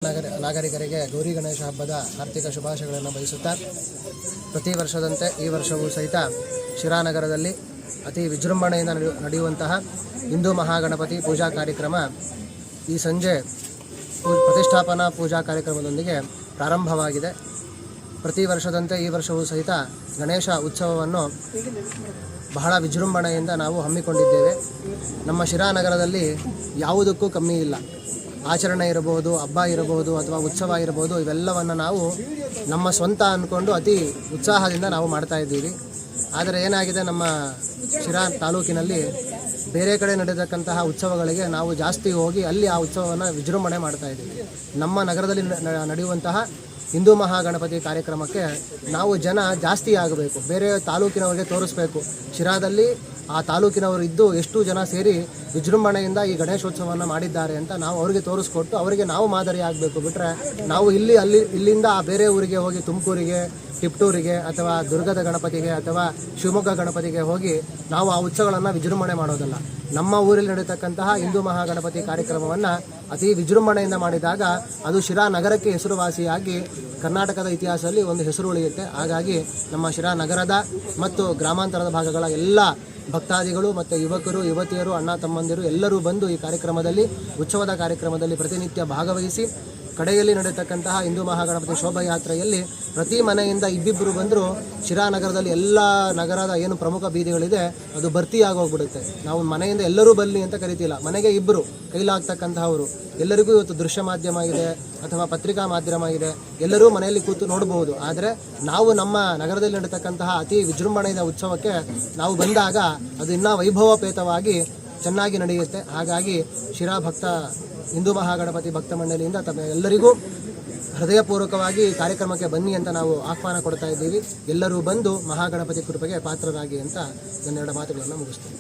ನಾಗರಿಕರಿಗೆ ಗೌರಿ ಗಣೇಶ ಹಬ್ಬದ ಆರ್ಥಿಕ ಶುಭಾಶಯಗಳನ್ನು ಬಯಸುತ್ತಾ ಪ್ರತಿ ವರ್ಷದಂತೆ ಈ ವರ್ಷವೂ ಸಹಿತ ಶಿರಾನಗರದಲ್ಲಿ ಅತಿ ವಿಜೃಂಭಣೆಯಿಂದ ನಡೆಯುವಂತಹ ಹಿಂದೂ ಮಹಾಗಣಪತಿ ಪೂಜಾ ಕಾರ್ಯಕ್ರಮ ಈ ಸಂಜೆ ಪ್ರತಿಷ್ಠಾಪನಾ ಪೂಜಾ ಕಾರ್ಯಕ್ರಮದೊಂದಿಗೆ ಪ್ರಾರಂಭವಾಗಿದೆ. ಪ್ರತಿ ವರ್ಷದಂತೆ ಈ ವರ್ಷವೂ ಸಹಿತ ಗಣೇಶ ಉತ್ಸವವನ್ನು ಬಹಳ ವಿಜೃಂಭಣೆಯಿಂದ ನಾವು ಹಮ್ಮಿಕೊಂಡಿದ್ದೇವೆ. ನಮ್ಮ ಶಿರಾನಗರದಲ್ಲಿ ಯಾವುದಕ್ಕೂ ಕಮ್ಮಿ ಇಲ್ಲ. ಆಚರಣೆ ಇರಬಹುದು, ಹಬ್ಬ ಇರಬಹುದು ಅಥವಾ ಉತ್ಸವ ಇರಬಹುದು, ಇವೆಲ್ಲವನ್ನು ನಾವು ನಮ್ಮ ಸ್ವಂತ ಅಂದ್ಕೊಂಡು ಅತಿ ಉತ್ಸಾಹದಿಂದ ನಾವು ಮಾಡ್ತಾ ಇದ್ದೀವಿ. ಆದರೆ ಏನಾಗಿದೆ, ನಮ್ಮ ಶಿರಾ ತಾಲೂಕಿನಲ್ಲಿ ಬೇರೆ ಕಡೆ ನಡೆಯತಕ್ಕಂತಹ ಉತ್ಸವಗಳಿಗೆ ನಾವು ಜಾಸ್ತಿ ಹೋಗಿ ಅಲ್ಲಿ ಆ ಉತ್ಸವವನ್ನು ವಿಜೃಂಭಣೆ ಮಾಡ್ತಾ ಇದ್ದೀವಿ. ನಮ್ಮ ನಗರದಲ್ಲಿ ನಡೆಯುವಂತಹ ಹಿಂದೂ ಮಹಾಗಣಪತಿ ಕಾರ್ಯಕ್ರಮಕ್ಕೆ ನಾವು ಜನ ಜಾಸ್ತಿ ಆಗಬೇಕು, ಬೇರೆ ತಾಲೂಕಿನವರಿಗೆ ತೋರಿಸ್ಬೇಕು. ಶಿರಾದಲ್ಲಿ ಆ ತಾಲೂಕಿನವರು ಇದ್ದು ಎಷ್ಟು ಜನ ಸೇರಿ ವಿಜೃಂಭಣೆಯಿಂದ ಈ ಗಣೇಶೋತ್ಸವವನ್ನು ಮಾಡಿದ್ದಾರೆ ಅಂತ ನಾವು ಅವರಿಗೆ ತೋರಿಸ್ಕೊಟ್ಟು ಅವರಿಗೆ ನಾವು ಮಾದರಿ ಆಗಬೇಕು. ಬಿಟ್ಟರೆ ನಾವು ಇಲ್ಲಿಂದ ಆ ಬೇರೆ ಊರಿಗೆ ಹೋಗಿ ತುಮಕೂರಿಗೆ, ಟಿಪ್ಟೂರಿಗೆ ಅಥವಾ ದುರ್ಗದ ಗಣಪತಿಗೆ ಅಥವಾ ಶಿವಮೊಗ್ಗ ಗಣಪತಿಗೆ ಹೋಗಿ ನಾವು ಆ ಉತ್ಸವಗಳನ್ನು ವಿಜೃಂಭಣೆ ಮಾಡೋದಲ್ಲ. ನಮ್ಮ ಊರಲ್ಲಿ ನಡೆಯತಕ್ಕಂತಹ ಹಿಂದೂ ಮಹಾಗಣಪತಿ ಕಾರ್ಯಕ್ರಮವನ್ನು ಅತಿ ವಿಜೃಂಭಣೆಯಿಂದ ಮಾಡಿದಾಗ ಅದು ಶಿರಾ ನಗರಕ್ಕೆ ಹೆಸರುವಾಸಿಯಾಗಿ ಕರ್ನಾಟಕದ ಇತಿಹಾಸದಲ್ಲಿ ಒಂದು ಹೆಸರು ಉಳಿಯುತ್ತೆ. ಹಾಗಾಗಿ ನಮ್ಮ ಶಿರಾ ನಗರದ ಮತ್ತು ಗ್ರಾಮಾಂತರದ ಭಾಗಗಳ ಎಲ್ಲ ಭಕ್ತಾದಿಗಳು ಮತ್ತು ಯುವಕರು, ಯುವತಿಯರು, ಅಣ್ಣ ತಮ್ಮಂದಿರು ಎಲ್ಲರೂ ಬಂದು ಈ ಕಾರ್ಯಕ್ರಮದಲ್ಲಿ, ಉತ್ಸವದ ಕಾರ್ಯಕ್ರಮದಲ್ಲಿ ಪ್ರತಿನಿತ್ಯ ಭಾಗವಹಿಸಿ ಕಡೆಯಲ್ಲಿ ನಡೆಯತಕ್ಕಂತಹ ಹಿಂದೂ ಮಹಾಗಣಪತಿ ಶೋಭಾಯಾತ್ರೆಯಲ್ಲಿ ಪ್ರತಿ ಮನೆಯಿಂದ ಇಬ್ಬಿಬ್ಬರು ಬಂದರೂ ಶಿರಾನಗರದಲ್ಲಿ ಎಲ್ಲ ನಗರದ ಏನು ಪ್ರಮುಖ ಬೀದಿಗಳಿದೆ ಅದು ಭರ್ತಿಯಾಗೋಗ್ಬಿಡುತ್ತೆ. ನಾವು ಮನೆಯಿಂದ ಎಲ್ಲರೂ ಬರಲಿ ಅಂತ ಕರಿತಿಲ್ಲ, ಮನೆಗೆ ಇಬ್ಬರು ಕೈಲಾಗ್ತಕ್ಕಂತಹವರು. ಎಲ್ಲರಿಗೂ ಇವತ್ತು ದೃಶ್ಯ ಮಾಧ್ಯಮ ಇದೆ ಅಥವಾ ಪತ್ರಿಕಾ ಮಾಧ್ಯಮ ಇದೆ, ಎಲ್ಲರೂ ಮನೆಯಲ್ಲಿ ಕೂತು ನೋಡಬಹುದು. ಆದರೆ ನಾವು ನಮ್ಮ ನಗರದಲ್ಲಿ ನಡೆಯತಕ್ಕಂತಹ ಅತಿ ವಿಜೃಂಭಣೆಯ ಉತ್ಸವಕ್ಕೆ ನಾವು ಬಂದಾಗ ಅದು ಇನ್ನೂ ವೈಭವಪೇತವಾಗಿ ಚೆನ್ನಾಗಿ ನಡೆಯುತ್ತೆ. ಹಾಗಾಗಿ ಶಿರಾ ಹಿಂದೂ ಮಹಾಗಣಪತಿ ಭಕ್ತ ಮಂಡಳಿಯಿಂದ ತಮ್ಮ ಎಲ್ಲರಿಗೂ ಹೃದಯಪೂರ್ವಕವಾಗಿ ಕಾರ್ಯಕ್ರಮಕ್ಕೆ ಬನ್ನಿ ಅಂತ ನಾವು ಆಹ್ವಾನ ಕೊಡ್ತಾ ಇದ್ದೀವಿ. ಎಲ್ಲರೂ ಬಂದು ಮಹಾಗಣಪತಿ ಕೃಪೆಗೆ ಪಾತ್ರರಾಗಿ ಅಂತ ನನ್ನೆರಡು ಮಾತುಗಳನ್ನು ಮುಗಿಸ್ತೀನಿ.